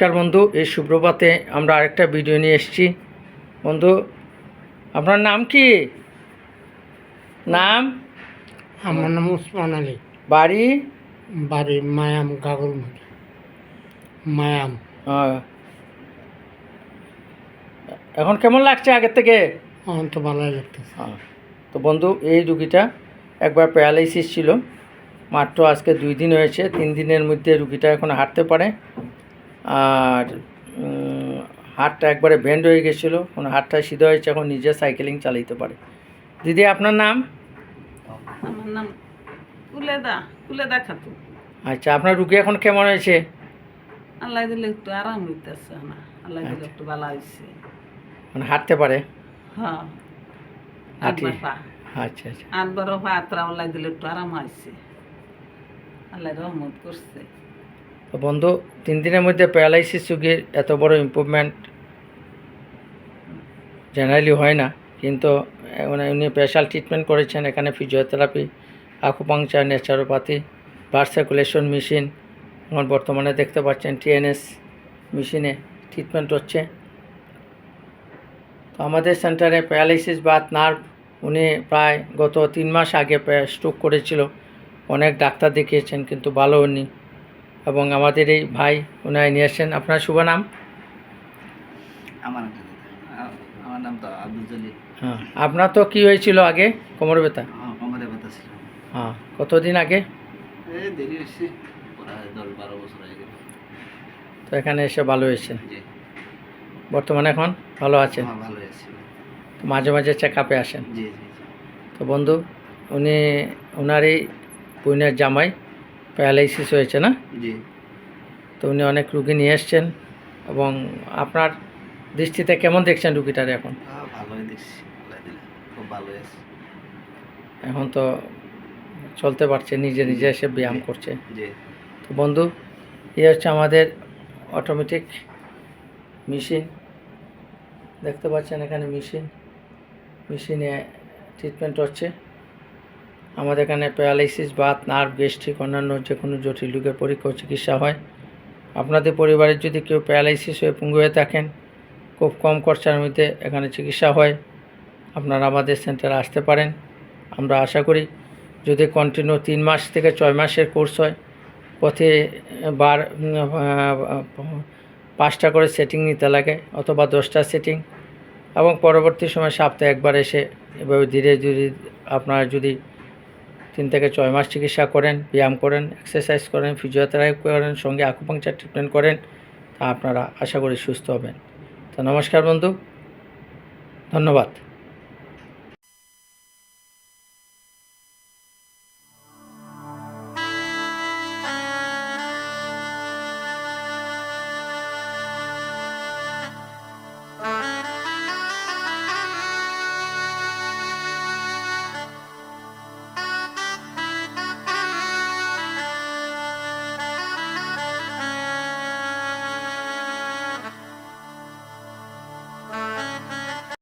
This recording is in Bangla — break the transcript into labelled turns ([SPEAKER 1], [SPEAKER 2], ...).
[SPEAKER 1] নমস্কার বন্ধু, এই সুপ্রভাতে আমরা আরেকটা ভিডিও নিয়ে এসেছি। বন্ধু, আপনার নাম কি? নাম?
[SPEAKER 2] আমার নাম উসমান আলী।
[SPEAKER 1] বাড়ি?
[SPEAKER 2] বাড়ি মায়াম, গাগলমারি মায়াম।
[SPEAKER 1] এখন কেমন লাগছে আগের থেকে?
[SPEAKER 2] এখন তো ভালোই লাগতেছে।
[SPEAKER 1] তো বন্ধু, এই রুগীটা একবার প্যারালাইসিস ছিল, মাত্র আজকে 2 দিন হয়েছে। 3 দিনের মধ্যে রুগীটা এখন হাঁটতে পারে। আর হাতটা একবারে বেন্ড হয়ে গেছিলো, এখন হাতটা সিধা হয়েছে, এখন নিজে সাইকেলিং চালাইতে পারে। দিদি, আপনার নাম?
[SPEAKER 3] আমার নাম কুলেদা খাতুন।
[SPEAKER 1] আচ্ছা, আপনার রুগী এখন কেমন হয়েছে?
[SPEAKER 3] আল্লাহ দিলে একটু আরাম হইতেছে না, আল্লাহ দিলে একটু ভালো হয়েছে।
[SPEAKER 1] মানে হাঁটতে পারে?
[SPEAKER 3] হ্যাঁ,
[SPEAKER 1] হাঁটি।
[SPEAKER 3] আটবার পা,
[SPEAKER 1] আচ্ছা আচ্ছা।
[SPEAKER 3] 8 পা আত্রা আল্লাহ দিলে একটু আরাম হয়েছে, আল্লাহ রহমত করছে।
[SPEAKER 1] তো বন্ধু, 3 দিনের মধ্যে প্যারালাইসিস রুগীর এত বড় ইমপ্রুভমেন্ট জেনারেলি হয় না, কিন্তু উনি স্পেশাল ট্রিটমেন্ট করেছেন। এখানে physiotherapy, acupuncture, naturopathy, blood circulation machine, এখন বর্তমানে দেখতে পাচ্ছেন টিএনএস মেশিনে ট্রিটমেন্ট হচ্ছে। তো আমাদের সেন্টারে প্যারালাইসিস বাত নার্ভ, উনি প্রায় গত 3 মাস আগে স্ট্রোক করেছিল। অনেক ডাক্তার দেখিয়েছেন কিন্তু ভালো হয়নি, এবং আমাদের এই ভাই উনায় নিয়ে আসছেন। আপনার শুভ নাম?
[SPEAKER 4] আমার নাম তো আব্দুল জলিল।
[SPEAKER 1] হ্যাঁ, আপনার তো কী হয়েছিল আগে? কোমর ব্যথা?
[SPEAKER 4] কোমরে ব্যথা ছিল।
[SPEAKER 1] হ্যাঁ, কতদিন আগে?
[SPEAKER 4] এই দেরি হয়েছে, প্রায় 10-12 বছর হয়ে গেল।
[SPEAKER 1] তো এখানে এসে ভালো হয়েছেন?
[SPEAKER 4] জি।
[SPEAKER 1] বর্তমানে এখন ভালো আছেন?
[SPEAKER 4] হ্যাঁ, ভালো হয়েছে।
[SPEAKER 1] তো মাঝে মাঝে চেক আপে আসেন?
[SPEAKER 4] জি জি জি।
[SPEAKER 1] তো বন্ধু, ওনার এই বোনের জামাই প্যারালাইসিস হয়েছে না?
[SPEAKER 4] জি।
[SPEAKER 1] তো উনি অনেক রুগী নিয়ে এসছেন, এবং আপনার দৃষ্টিতে কেমন দেখছেন রুগীটারে এখন?
[SPEAKER 4] ভালোই দেখছি, আল্লাহ দিলে খুব ভালো হয়েছে।
[SPEAKER 1] এখন তো চলতে পারছে, নিজে নিজে এসে ব্যায়াম করছে।
[SPEAKER 4] জি।
[SPEAKER 1] তো বন্ধু, এই হচ্ছে আমাদের অটোমেটিক মেশিন, দেখতে পাচ্ছেন এখানে মেশিনে ট্রিটমেন্ট হচ্ছে। আমাদের এখানে প্যারালাইসিস, বাত, নার্ভ, গ্যাস্ট্রিক, অন্যান্য যে কোনো জটিল রোগের পরীক্ষা ও চিকিৎসা হয়। আপনাদের পরিবারের যদি কেউ প্যারালাইসিস হয়ে পঙ্গু হয়ে থাকেন, খুব কম খরচার মধ্যে এখানে চিকিৎসা হয়। আপনারা আমাদের সেন্টারে আসতে পারেন। আমরা আশা করি যদি কন্টিনিউ 3 মাস থেকে 6 মাসের কোর্স হয়, প্রতি বার 5টা করে সেটিং নিতে লাগে, অথবা 10টা সেটিং, এবং পরবর্তী সময় সপ্তাহে একবার এসে এভাবে ধীরে ধীরে আপনারা যদি 3 থেকে 6 মাস চিকিৎসা করেন, ব্যায়াম করেন, এক্সারসাইজ করেন, ফিজিওথেরাপি করেন, সঙ্গে আকুপাংচার ট্রিটমেন্ট করেন, তা আপনারা আশা করি সুস্থ হবেন। তো নমস্কার বন্ধু, ধন্যবাদ।